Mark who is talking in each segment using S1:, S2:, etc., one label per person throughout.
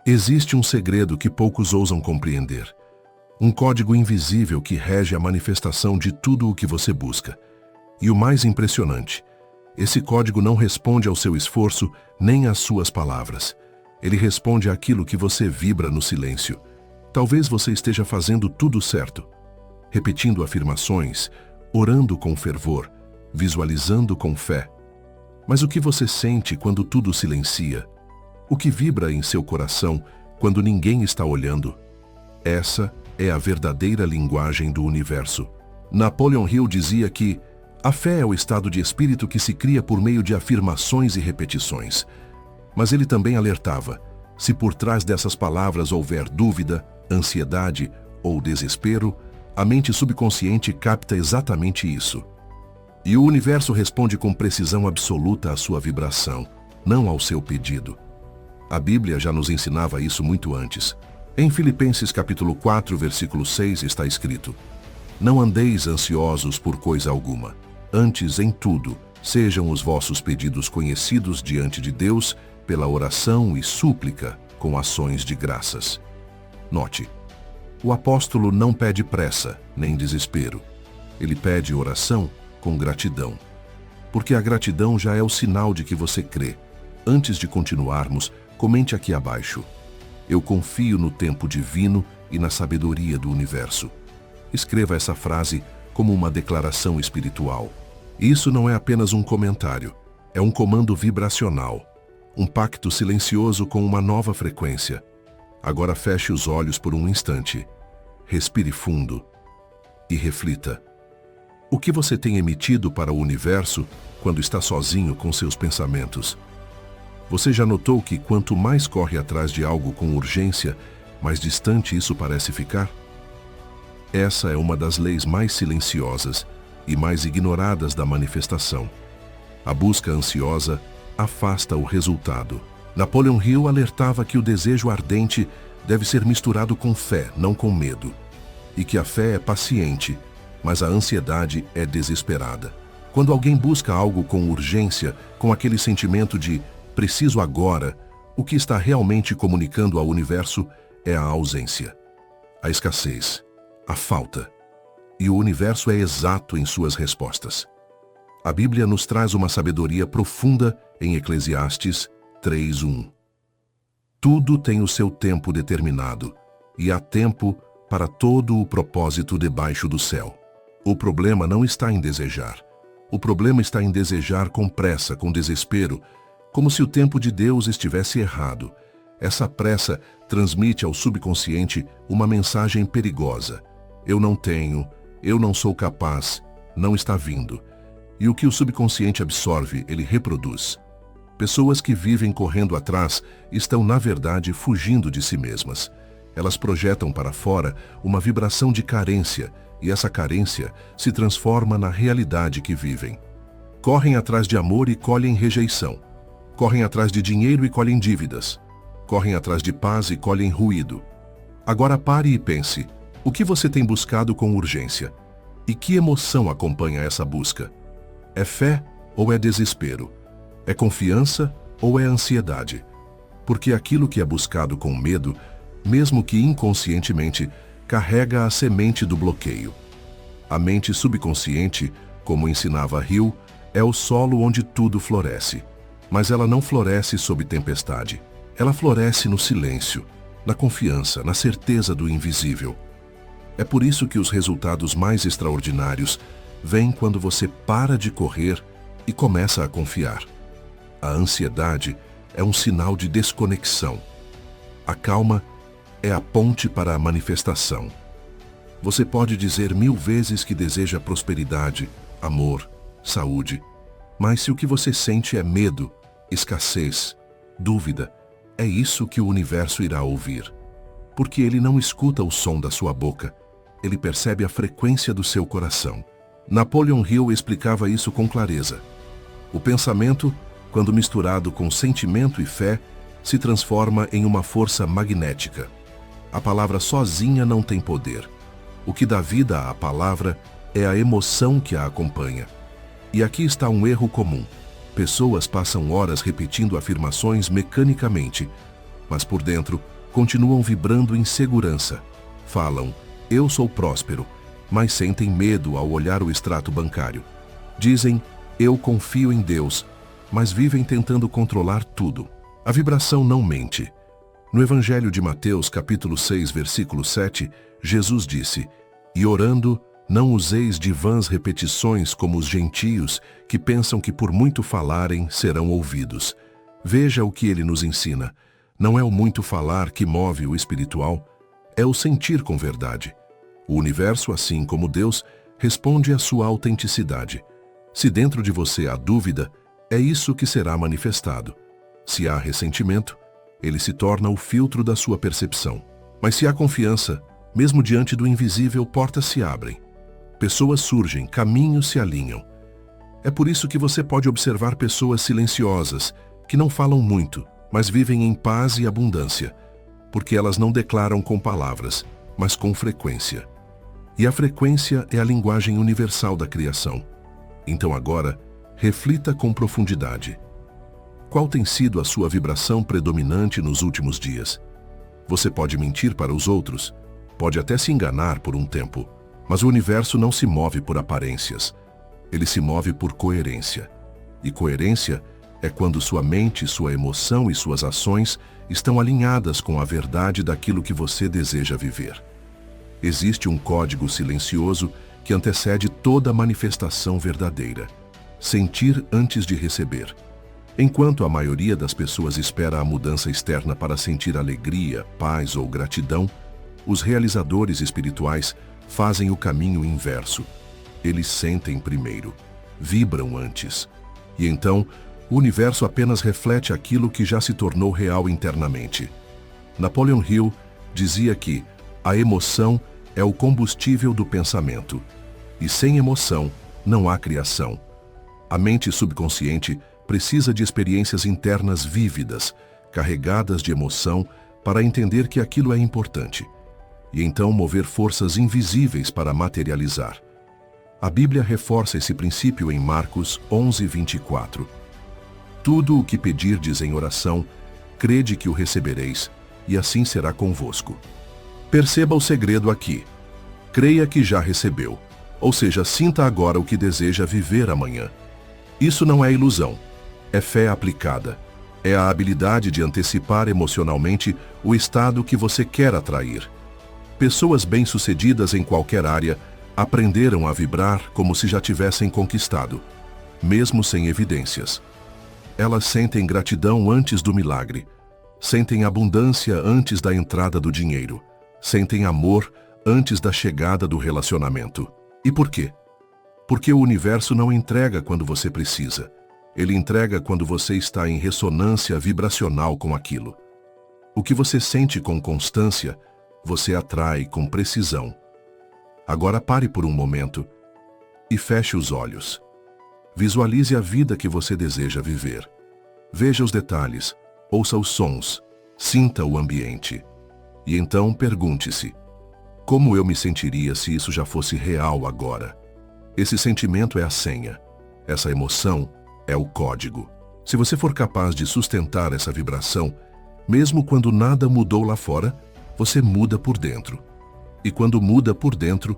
S1: Existe um segredo que poucos ousam compreender. Um código invisível que rege a manifestação de tudo o que você busca. E o mais impressionante, esse código não responde ao seu esforço nem às suas palavras. Ele responde àquilo que você vibra no silêncio. Talvez você esteja fazendo tudo certo, repetindo afirmações, orando com fervor, visualizando com fé. Mas o que você sente quando tudo silencia? O que vibra em seu coração quando ninguém está olhando? Essa é a verdadeira linguagem do universo. Napoleon Hill dizia que a fé é o estado de espírito que se cria por meio de afirmações e repetições. Mas ele também alertava: se por trás dessas palavras houver dúvida, ansiedade ou desespero, a mente subconsciente capta exatamente isso. E o universo responde com precisão absoluta à sua vibração, não ao seu pedido. A Bíblia já nos ensinava isso muito antes. Em Filipenses capítulo 4, versículo 6 está escrito: não andeis ansiosos por coisa alguma. Antes, em tudo, sejam os vossos pedidos conhecidos diante de Deus pela oração e súplica com ações de graças. Note, o apóstolo não pede pressa nem desespero. Ele pede oração com gratidão. Porque a gratidão já é o sinal de que você crê. Antes de continuarmos, comente aqui abaixo: eu confio no tempo divino e na sabedoria do universo. Escreva essa frase como uma declaração espiritual. Isso não é apenas um comentário, é um comando vibracional, um pacto silencioso com uma nova frequência. Agora feche os olhos por um instante, respire fundo e reflita. O que você tem emitido para o universo quando está sozinho com seus pensamentos? Você já notou que quanto mais corre atrás de algo com urgência, mais distante isso parece ficar? Essa é uma das leis mais silenciosas e mais ignoradas da manifestação. A busca ansiosa afasta o resultado. Napoleon Hill alertava que o desejo ardente deve ser misturado com fé, não com medo. E que a fé é paciente, mas a ansiedade é desesperada. Quando alguém busca algo com urgência, com aquele sentimento de preciso agora, o que está realmente comunicando ao universo é a ausência, a escassez, a falta. E o universo é exato em suas respostas. A Bíblia nos traz uma sabedoria profunda em Eclesiastes 3:1. Tudo tem o seu tempo determinado, e há tempo para todo o propósito debaixo do céu. O problema não está em desejar. O problema está em desejar com pressa, com desespero, como se o tempo de Deus estivesse errado. Essa pressa transmite ao subconsciente uma mensagem perigosa: eu não tenho, eu não sou capaz, não está vindo. E o que o subconsciente absorve, ele reproduz. Pessoas que vivem correndo atrás estão, na verdade, fugindo de si mesmas. Elas projetam para fora uma vibração de carência, e essa carência se transforma na realidade que vivem. Correm atrás de amor e colhem rejeição. Correm atrás de dinheiro e colhem dívidas. Correm atrás de paz e colhem ruído. Agora pare e pense: o que você tem buscado com urgência? E que emoção acompanha essa busca? É fé ou é desespero? É confiança ou é ansiedade? Porque aquilo que é buscado com medo, mesmo que inconscientemente, carrega a semente do bloqueio. A mente subconsciente, como ensinava Hill, é o solo onde tudo floresce. Mas ela não floresce sob tempestade. Ela floresce no silêncio, na confiança, na certeza do invisível. É por isso que os resultados mais extraordinários vêm quando você para de correr e começa a confiar. A ansiedade é um sinal de desconexão. A calma é a ponte para a manifestação. Você pode dizer 1000 vezes que deseja prosperidade, amor, saúde, mas se o que você sente é medo, escassez, dúvida, é isso que o universo irá ouvir. Porque ele não escuta o som da sua boca, ele percebe a frequência do seu coração. Napoleon Hill explicava isso com clareza. O pensamento, quando misturado com sentimento e fé, se transforma em uma força magnética. A palavra sozinha não tem poder. O que dá vida à palavra é a emoção que a acompanha. E aqui está um erro comum. Pessoas passam horas repetindo afirmações mecanicamente, mas por dentro continuam vibrando em segurança. Falam, eu sou próspero, mas sentem medo ao olhar o extrato bancário. Dizem, eu confio em Deus, mas vivem tentando controlar tudo. A vibração não mente. No Evangelho de Mateus, capítulo 6, versículo 7, Jesus disse, e orando, não useis de vãs repetições como os gentios, que pensam que por muito falarem serão ouvidos. Veja o que ele nos ensina. Não é o muito falar que move o espiritual, é o sentir com verdade. O universo, assim como Deus, responde à sua autenticidade. Se dentro de você há dúvida, é isso que será manifestado. Se há ressentimento, ele se torna o filtro da sua percepção. Mas se há confiança, mesmo diante do invisível, portas se abrem. Pessoas surgem, caminhos se alinham. É por isso que você pode observar pessoas silenciosas, que não falam muito, mas vivem em paz e abundância, porque elas não declaram com palavras, mas com frequência. E a frequência é a linguagem universal da criação. Então agora, reflita com profundidade. Qual tem sido a sua vibração predominante nos últimos dias? Você pode mentir para os outros, pode até se enganar por um tempo, mas o universo não se move por aparências. Ele se move por coerência. E coerência é quando sua mente, sua emoção e suas ações estão alinhadas com a verdade daquilo que você deseja viver. Existe um código silencioso que antecede toda manifestação verdadeira. Sentir antes de receber. Enquanto a maioria das pessoas espera a mudança externa para sentir alegria, paz ou gratidão, os realizadores espirituais fazem o caminho inverso. Eles sentem primeiro, vibram antes. E então, o universo apenas reflete aquilo que já se tornou real internamente. Napoleon Hill dizia que a emoção é o combustível do pensamento. E sem emoção, não há criação. A mente subconsciente precisa de experiências internas vívidas, carregadas de emoção, para entender que aquilo é importante. E então mover forças invisíveis para materializar. A Bíblia reforça esse princípio em Marcos 11:24. Tudo o que pedirdes em oração, crede que o recebereis, e assim será convosco. Perceba o segredo aqui. Creia que já recebeu, ou seja, sinta agora o que deseja viver amanhã. Isso não é ilusão, é fé aplicada. É a habilidade de antecipar emocionalmente o estado que você quer atrair. Pessoas bem-sucedidas em qualquer área aprenderam a vibrar como se já tivessem conquistado, mesmo sem evidências. Elas sentem gratidão antes do milagre, sentem abundância antes da entrada do dinheiro, sentem amor antes da chegada do relacionamento. E por quê? Porque o universo não entrega quando você precisa. Ele entrega quando você está em ressonância vibracional com aquilo. O que você sente com constância, você atrai com precisão. Agora pare por um momento e feche os olhos. Visualize a vida que você deseja viver. Veja os detalhes, ouça os sons, sinta o ambiente. E então pergunte-se, como eu me sentiria se isso já fosse real agora? Esse sentimento é a senha. Essa emoção é o código. Se você for capaz de sustentar essa vibração, mesmo quando nada mudou lá fora, você muda por dentro. E quando muda por dentro,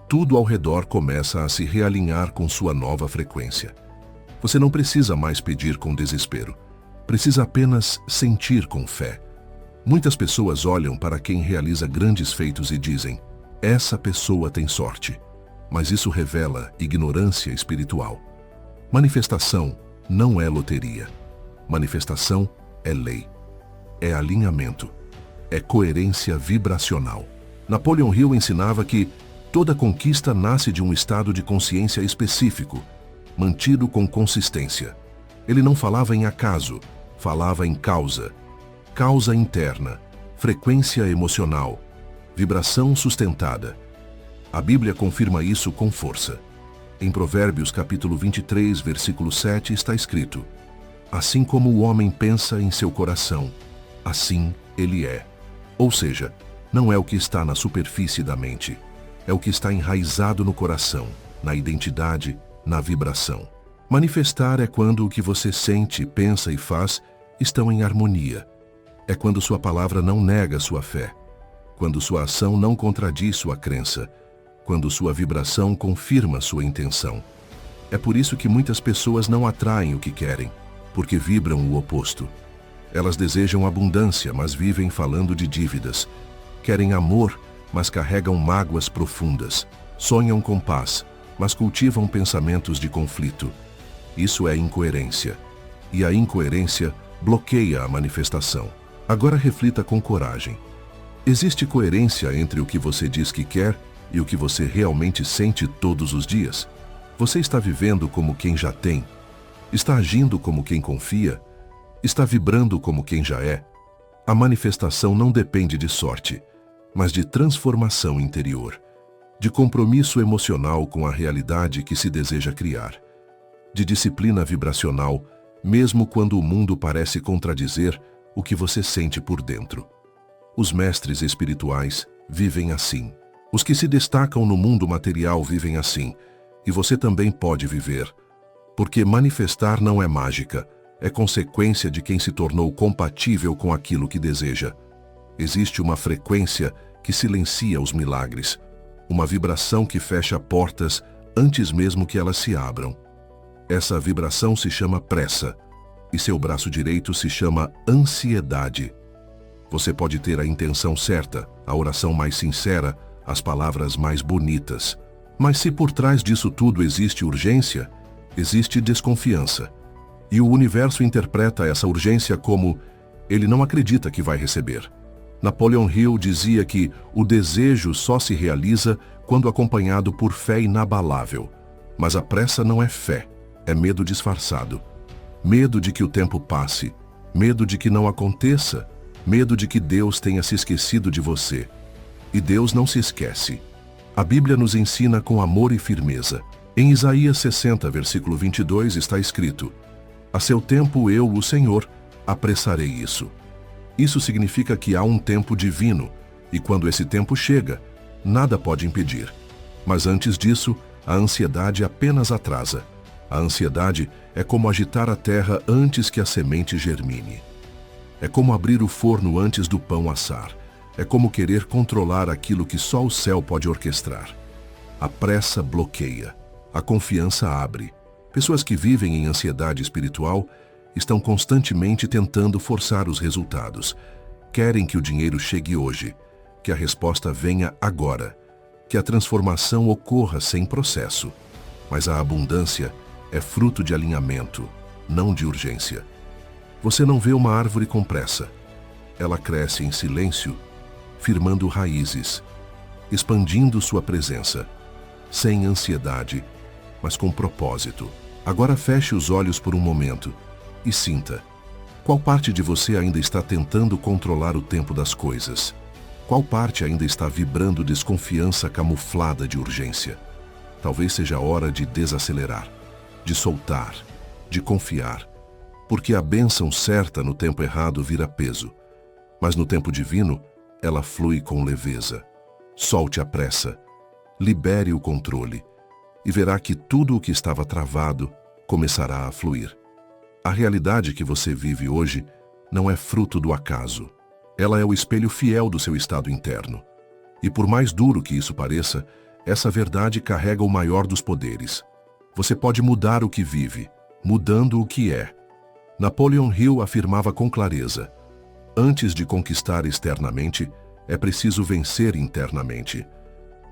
S1: tudo ao redor começa a se realinhar com sua nova frequência. Você não precisa mais pedir com desespero. Precisa apenas sentir com fé. Muitas pessoas olham para quem realiza grandes feitos e dizem, essa pessoa tem sorte. Mas isso revela ignorância espiritual. Manifestação não é loteria. Manifestação é lei. É alinhamento. É coerência vibracional. Napoleon Hill ensinava que toda conquista nasce de um estado de consciência específico, mantido com consistência. Ele não falava em acaso, falava em causa. Causa interna, frequência emocional, vibração sustentada. A Bíblia confirma isso com força. Em Provérbios capítulo 23, versículo 7 está escrito, assim como o homem pensa em seu coração, assim ele é. Ou seja, não é o que está na superfície da mente, é o que está enraizado no coração, na identidade, na vibração. Manifestar é quando o que você sente, pensa e faz estão em harmonia. É quando sua palavra não nega sua fé, quando sua ação não contradiz sua crença, quando sua vibração confirma sua intenção. É por isso que muitas pessoas não atraem o que querem, porque vibram o oposto. Elas desejam abundância, mas vivem falando de dívidas. Querem amor, mas carregam mágoas profundas. Sonham com paz, mas cultivam pensamentos de conflito. Isso é incoerência. E a incoerência bloqueia a manifestação. Agora reflita com coragem. Existe coerência entre o que você diz que quer e o que você realmente sente todos os dias? Você está vivendo como quem já tem? Está agindo como quem confia? Está vibrando como quem já é? A manifestação não depende de sorte, mas de transformação interior, de compromisso emocional com a realidade que se deseja criar, de disciplina vibracional, mesmo quando o mundo parece contradizer o que você sente por dentro. Os mestres espirituais vivem assim. Os que se destacam no mundo material vivem assim, e você também pode viver. Porque manifestar não é mágica, é consequência de quem se tornou compatível com aquilo que deseja. Existe uma frequência que silencia os milagres, uma vibração que fecha portas antes mesmo que elas se abram. Essa vibração se chama pressa, e seu braço direito se chama ansiedade. Você pode ter a intenção certa, a oração mais sincera, as palavras mais bonitas. Mas se por trás disso tudo existe urgência, existe desconfiança. E o universo interpreta essa urgência como ele não acredita que vai receber. Napoleon Hill dizia que o desejo só se realiza quando acompanhado por fé inabalável. Mas a pressa não é fé, é medo disfarçado. Medo de que o tempo passe, medo de que não aconteça, medo de que Deus tenha se esquecido de você. E Deus não se esquece. A Bíblia nos ensina com amor e firmeza. Em Isaías 60, versículo 22 está escrito: a seu tempo eu, o Senhor, apressarei isso. Isso significa que há um tempo divino, e quando esse tempo chega, nada pode impedir. Mas antes disso, a ansiedade apenas atrasa. A ansiedade é como agitar a terra antes que a semente germine. É como abrir o forno antes do pão assar. É como querer controlar aquilo que só o céu pode orquestrar. A pressa bloqueia. A confiança abre. Pessoas que vivem em ansiedade espiritual estão constantemente tentando forçar os resultados. Querem que o dinheiro chegue hoje, que a resposta venha agora, que a transformação ocorra sem processo. Mas a abundância é fruto de alinhamento, não de urgência. Você não vê uma árvore com pressa. Ela cresce em silêncio, firmando raízes, expandindo sua presença, sem ansiedade, mas com propósito. Agora feche os olhos por um momento e sinta. Qual parte de você ainda está tentando controlar o tempo das coisas? Qual parte ainda está vibrando desconfiança camuflada de urgência? Talvez seja a hora de desacelerar, de soltar, de confiar, porque a bênção certa no tempo errado vira peso, mas no tempo divino, ela flui com leveza. Solte a pressa, libere o controle e verá que tudo o que estava travado começará a fluir. A realidade que você vive hoje não é fruto do acaso. Ela é o espelho fiel do seu estado interno. E por mais duro que isso pareça, essa verdade carrega o maior dos poderes. Você pode mudar o que vive, mudando o que é. Napoleon Hill afirmava com clareza: antes de conquistar externamente, é preciso vencer internamente.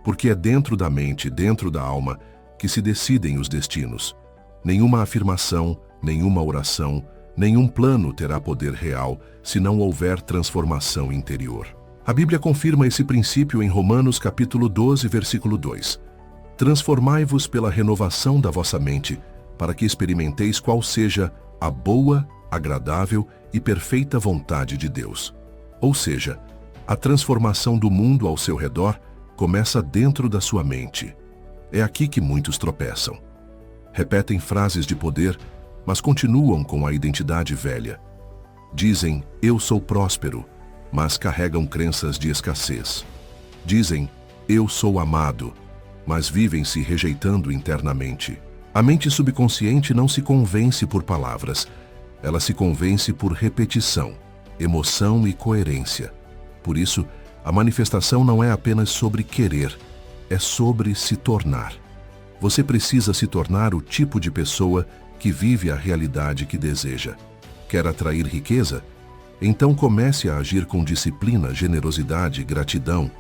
S1: Porque é dentro da mente, dentro da alma, que se decidem os destinos. Nenhuma afirmação, nenhuma oração, nenhum plano terá poder real se não houver transformação interior. A Bíblia confirma esse princípio em Romanos capítulo 12, versículo 2. Transformai-vos pela renovação da vossa mente, para que experimenteis qual seja a boa, agradável e perfeita vontade de Deus. Ou seja, a transformação do mundo ao seu redor começa dentro da sua mente. É aqui que muitos tropeçam. Repetem frases de poder, mas continuam com a identidade velha. Dizem, eu sou próspero, mas carregam crenças de escassez. Dizem, eu sou amado, mas vivem se rejeitando internamente. A mente subconsciente não se convence por palavras, ela se convence por repetição. emoção e coerência. Por isso, a manifestação não é apenas sobre querer, é sobre se tornar. Você precisa se tornar o tipo de pessoa que vive a realidade que deseja. Quer atrair riqueza? Então comece a agir com disciplina, generosidade e gratidão.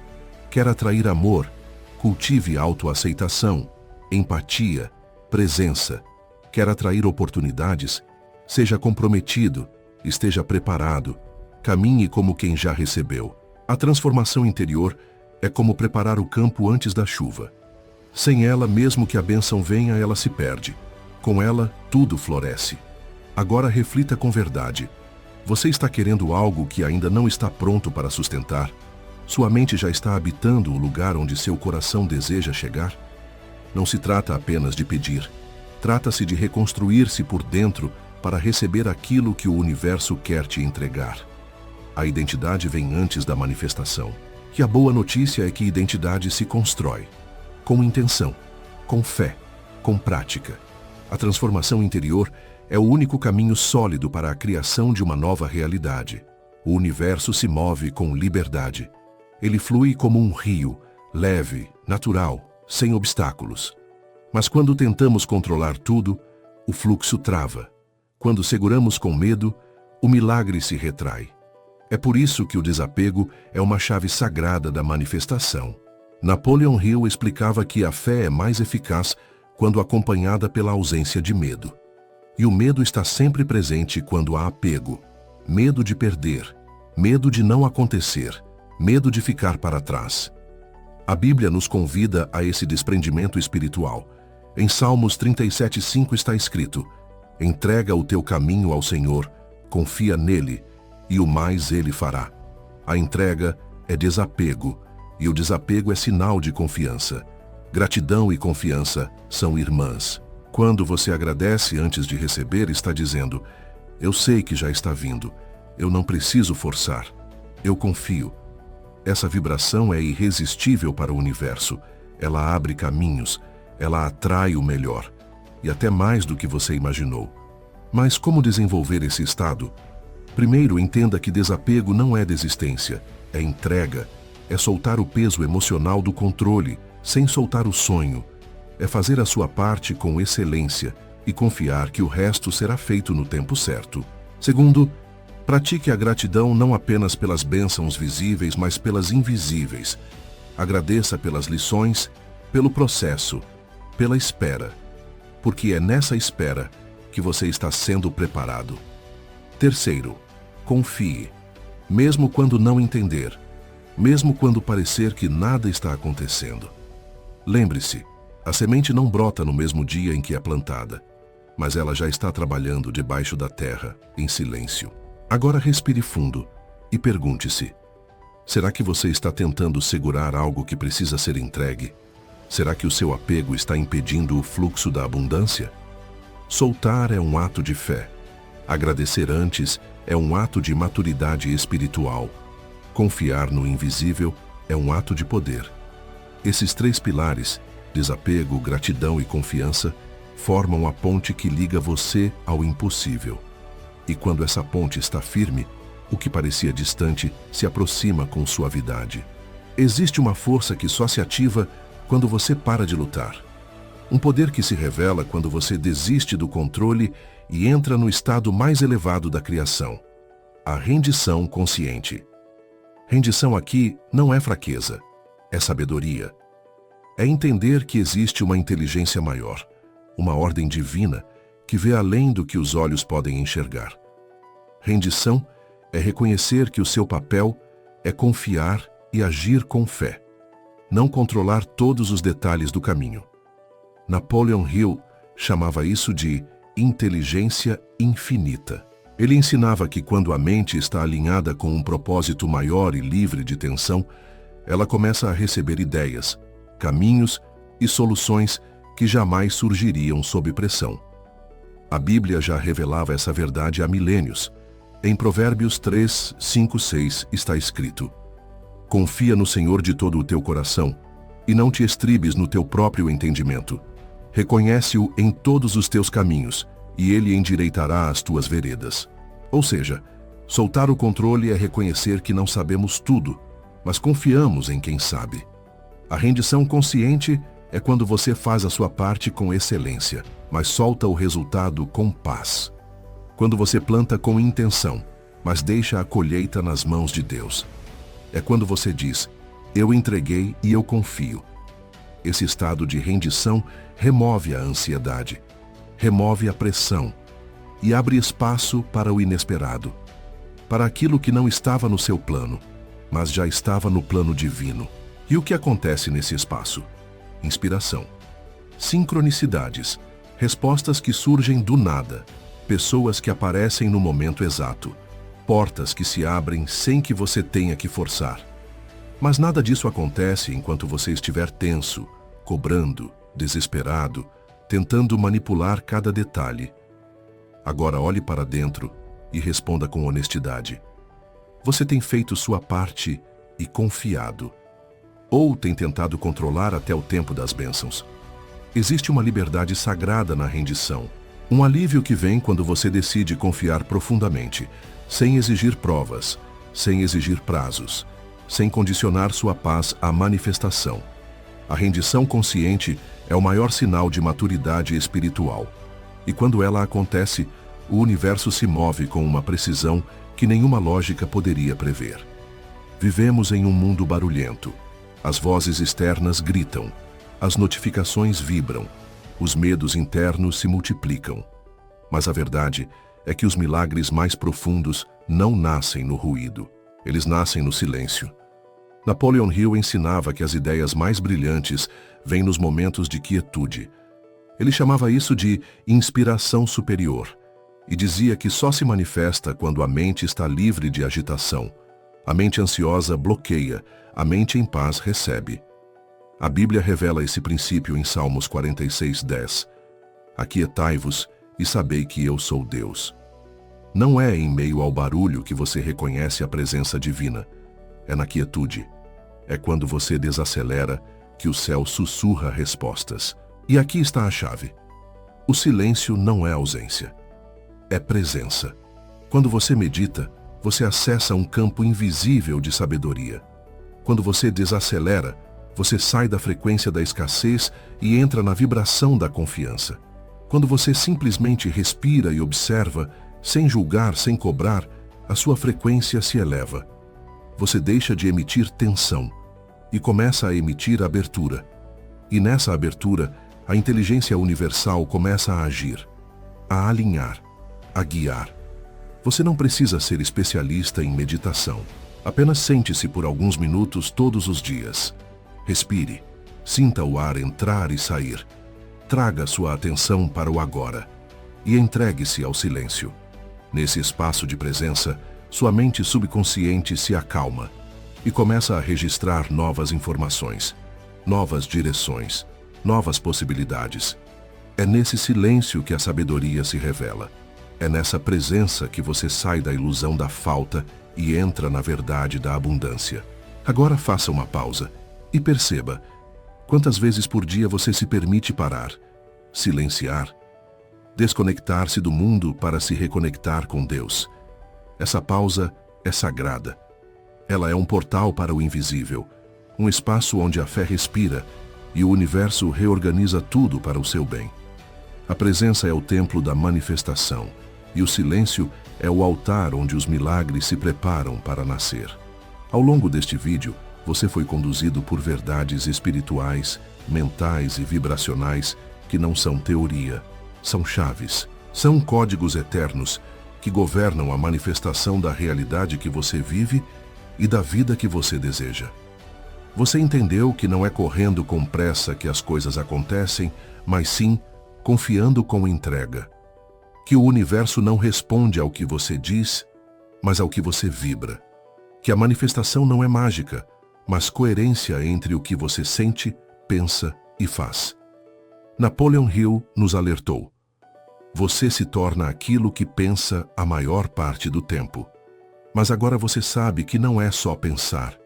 S1: Quer atrair amor? Cultive autoaceitação, empatia, presença. Quer atrair oportunidades? Seja comprometido, esteja preparado, caminhe como quem já recebeu. A transformação interior é como preparar o campo antes da chuva. Sem ela, mesmo que a bênção venha, ela se perde. Com ela, tudo floresce. Agora reflita com verdade. Você está querendo algo que ainda não está pronto para sustentar? Sua mente já está habitando o lugar onde seu coração deseja chegar? Não se trata apenas de pedir. Trata-se de reconstruir-se por dentro para receber aquilo que o universo quer te entregar. A identidade vem antes da manifestação. E a boa notícia é que identidade se constrói. Com intenção, com fé, com prática. A transformação interior é o único caminho sólido para a criação de uma nova realidade. O universo se move com liberdade. Ele flui como um rio, leve, natural, sem obstáculos. Mas quando tentamos controlar tudo, o fluxo trava. Quando seguramos com medo, o milagre se retrai. É por isso que o desapego é uma chave sagrada da manifestação. Napoleon Hill explicava que a fé é mais eficaz quando acompanhada pela ausência de medo. E o medo está sempre presente quando há apego. Medo de perder, medo de não acontecer, medo de ficar para trás. A Bíblia nos convida a esse desprendimento espiritual. Em Salmos 37:5 está escrito: entrega o teu caminho ao Senhor, confia nele, e o mais ele fará. A entrega é desapego, e o desapego é sinal de confiança. Gratidão e confiança são irmãs. Quando você agradece antes de receber, está dizendo: eu sei que já está vindo, eu não preciso forçar, eu confio. Essa vibração é irresistível para o universo. Ela abre caminhos, ela atrai o melhor, e até mais do que você imaginou. Mas como desenvolver esse estado? Primeiro, entenda que desapego não é desistência, é entrega, é soltar o peso emocional do controle, sem soltar o sonho. É fazer a sua parte com excelência e confiar que o resto será feito no tempo certo. Segundo, pratique a gratidão não apenas pelas bênçãos visíveis, mas pelas invisíveis. Agradeça pelas lições, pelo processo, pela espera, porque é nessa espera que você está sendo preparado. Terceiro, confie, mesmo quando não entender, mesmo quando parecer que nada está acontecendo. Lembre-se, a semente não brota no mesmo dia em que é plantada, mas ela já está trabalhando debaixo da terra, em silêncio. Agora respire fundo e pergunte-se: será que você está tentando segurar algo que precisa ser entregue? Será que o seu apego está impedindo o fluxo da abundância? Soltar é um ato de fé. Agradecer antes é um ato de maturidade espiritual. Confiar no invisível é um ato de poder. Esses três pilares, desapego, gratidão e confiança, formam a ponte que liga você ao impossível. E quando essa ponte está firme, o que parecia distante se aproxima com suavidade. Existe uma força que só se ativa quando você para de lutar. Um poder que se revela quando você desiste do controle e entra no estado mais elevado da criação: a rendição consciente. Rendição aqui não é fraqueza, é sabedoria. É entender que existe uma inteligência maior, uma ordem divina que vê além do que os olhos podem enxergar. Rendição é reconhecer que o seu papel é confiar e agir com fé, não controlar todos os detalhes do caminho. Napoleon Hill chamava isso de inteligência infinita. Ele ensinava que quando a mente está alinhada com um propósito maior e livre de tensão, ela começa a receber ideias, caminhos e soluções que jamais surgiriam sob pressão. A Bíblia já revelava essa verdade há milênios. Em Provérbios 3, 5, 6 está escrito: confia no Senhor de todo o teu coração e não te estribes no teu próprio entendimento. Reconhece-o em todos os teus caminhos e ele endireitará as tuas veredas. Ou seja, Soltar o controle é reconhecer que não sabemos tudo, mas confiamos em quem sabe. A rendição consciente é quando você faz a sua parte com excelência, mas solta o resultado com paz. Quando você planta com intenção, mas deixa a colheita nas mãos de Deus. É quando você diz, eu entreguei e eu confio. Esse estado de rendição remove a ansiedade, remove a pressão e abre espaço para o inesperado, para aquilo que não estava no seu plano, mas já estava no plano divino. E o que acontece nesse espaço? Inspiração, sincronicidades, respostas que surgem do nada, pessoas que aparecem no momento exato, portas que se abrem sem que você tenha que forçar. Mas nada disso acontece enquanto você estiver tenso, cobrando, desesperado, tentando manipular cada detalhe. Agora olhe para dentro e responda com honestidade. Você tem feito sua parte e confiado? Ou tem tentado controlar até o tempo das bênçãos? Existe uma liberdade sagrada na rendição, um alívio que vem quando você decide confiar profundamente, sem exigir provas, sem exigir prazos, sem condicionar sua paz à manifestação. A rendição consciente é o maior sinal de maturidade espiritual. E quando ela acontece, o universo se move com uma precisão que nenhuma lógica poderia prever. Vivemos em um mundo barulhento. As vozes externas gritam, as notificações vibram, os medos internos se multiplicam. Mas a verdade é que os milagres mais profundos não nascem no ruído, eles nascem no silêncio. Napoleon Hill ensinava que as ideias mais brilhantes vêm nos momentos de quietude. Ele chamava isso de inspiração superior e dizia que só se manifesta quando a mente está livre de agitação. A mente ansiosa bloqueia, a mente em paz recebe. A Bíblia revela esse princípio em Salmos 46:10. Aquietai-vos e sabei que eu sou Deus. Não é em meio ao barulho que você reconhece a presença divina. É na quietude. É quando você desacelera que o céu sussurra respostas. E aqui está a chave. O silêncio não é ausência. É presença. Quando você medita, você acessa um campo invisível de sabedoria. Quando você desacelera, você sai da frequência da escassez e entra na vibração da confiança. Quando você simplesmente respira e observa, sem julgar, sem cobrar, a sua frequência se eleva. Você deixa de emitir tensão e começa a emitir abertura. E nessa abertura, a inteligência universal começa a agir, a alinhar, a guiar. Você não precisa ser especialista em meditação. Apenas sente-se por alguns minutos todos os dias. Respire, sinta o ar entrar e sair. Traga sua atenção para o agora e entregue-se ao silêncio. Nesse espaço de presença, sua mente subconsciente se acalma e começa a registrar novas informações, novas direções, novas possibilidades. É nesse silêncio que a sabedoria se revela. É nessa presença que você sai da ilusão da falta e entra na verdade da abundância. Agora faça uma pausa e perceba quantas vezes por dia você se permite parar, silenciar, desconectar-se do mundo para se reconectar com Deus. Essa pausa é sagrada. Ela é um portal para o invisível, um espaço onde a fé respira e o universo reorganiza tudo para o seu bem. A presença é o templo da manifestação e o silêncio é o altar onde os milagres se preparam para nascer. Ao longo deste vídeo, você foi conduzido por verdades espirituais, mentais e vibracionais que não são teoria, são chaves, são códigos eternos que governam a manifestação da realidade que você vive e da vida que você deseja. Você entendeu que não é correndo com pressa que as coisas acontecem, mas sim confiando com entrega. Que o universo não responde ao que você diz, mas ao que você vibra. Que a manifestação não é mágica, mas coerência entre o que você sente, pensa e faz. Napoleon Hill nos alertou. Você se torna aquilo que pensa a maior parte do tempo. Mas agora você sabe que não é só pensar,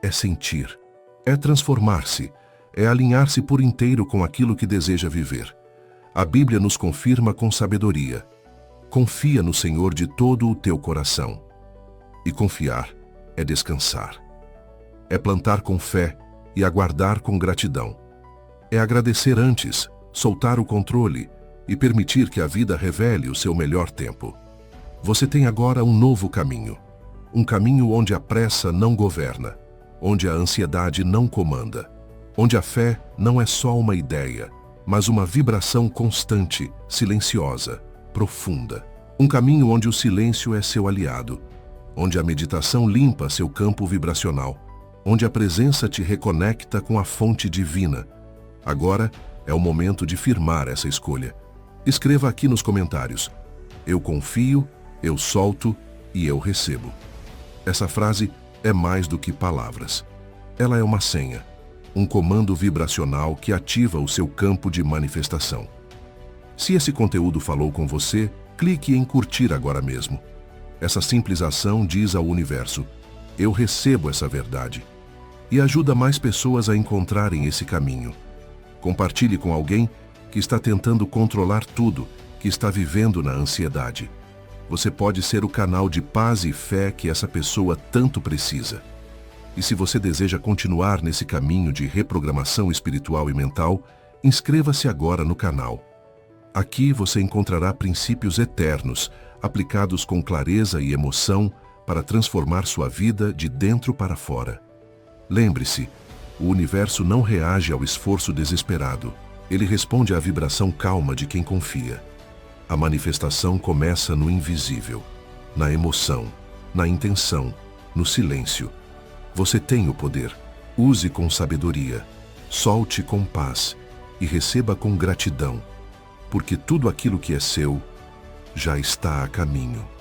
S1: é sentir, é transformar-se, é alinhar-se por inteiro com aquilo que deseja viver. A Bíblia nos confirma com sabedoria. Confia no Senhor de todo o teu coração. E confiar é descansar. É plantar com fé e aguardar com gratidão. É agradecer antes, soltar o controle e permitir que a vida revele o seu melhor tempo. Você tem agora um novo caminho. Um caminho onde a pressa não governa, onde a ansiedade não comanda, onde a fé não é só uma ideia, mas uma vibração constante, silenciosa, profunda. Um caminho onde o silêncio é seu aliado, onde a meditação limpa seu campo vibracional, onde a presença te reconecta com a fonte divina. Agora é o momento de firmar essa escolha. Escreva aqui nos comentários: eu confio, eu solto e eu recebo. Essa frase é mais do que palavras. Ela é uma senha, um comando vibracional que ativa o seu campo de manifestação. Se esse conteúdo falou com você, clique em curtir agora mesmo. Essa simples ação diz ao universo: eu recebo essa verdade. E ajuda mais pessoas a encontrarem esse caminho. Compartilhe com alguém que está tentando controlar tudo, que está vivendo na ansiedade. Você pode ser o canal de paz e fé que essa pessoa tanto precisa. E se você deseja continuar nesse caminho de reprogramação espiritual e mental, inscreva-se agora no canal. Aqui você encontrará princípios eternos, aplicados com clareza e emoção para transformar sua vida de dentro para fora. Lembre-se, o universo não reage ao esforço desesperado. Ele responde à vibração calma de quem confia. A manifestação começa no invisível, na emoção, na intenção, no silêncio. Você tem o poder. Use com sabedoria, solte com paz e receba com gratidão, porque tudo aquilo que é seu já está a caminho.